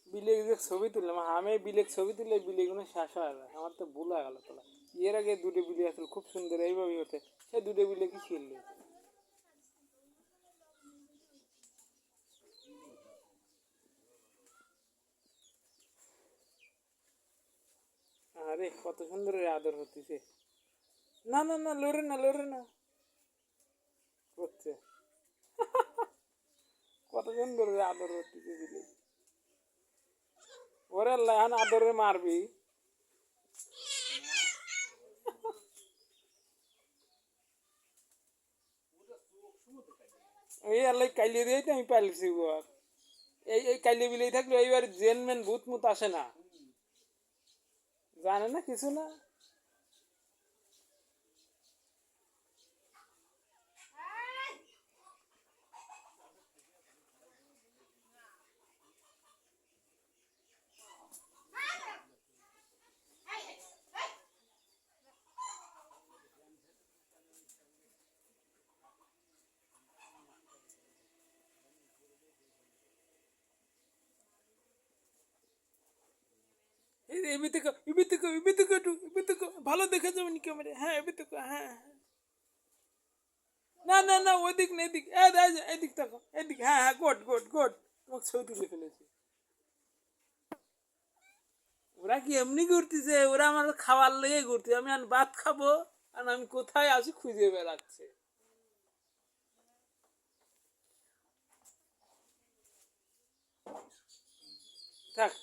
বিলে ছবি তুললাম আমি বিলে ছবি তুলে বিলেগুলো শেষ হয় না আমার তো ভুল হয়ে গেল তোলা এর আগে দুটো বিলি আসলে খুব সুন্দর এইভাবেই হতে সে দুটো বিলে কি ছিল আরে কত সুন্দর আদর হতেছে না না না লড়ে না করছে কত সুন্দর আদর হতেছে বিলে ওরে লাহান আদরে মারবি এই আল্লাহ কাইলে দিয়ে আমি পালিছি আর এই কাইলে বিলেই থাকলে এইবার জেনমেন ভূত মুত আসে না জানে না কিছু না ভালো দেখা যাবে নি ক্যামেরা হ্যাঁ হ্যাঁ না না না ওদিক না এদিক এদিক থাকো এদিক হ্যাঁ হ্যাঁ গোড তোমাকে ছবি তুলে ফেলেছি ওরা কি এমনি ঘুরতেছে ওরা আমার খাবার লেগে ঘুরতেছে আমি আর ভাত খাবো আর আমি কোথায় আছি খুঁজে বেড়াচ্ছে থাক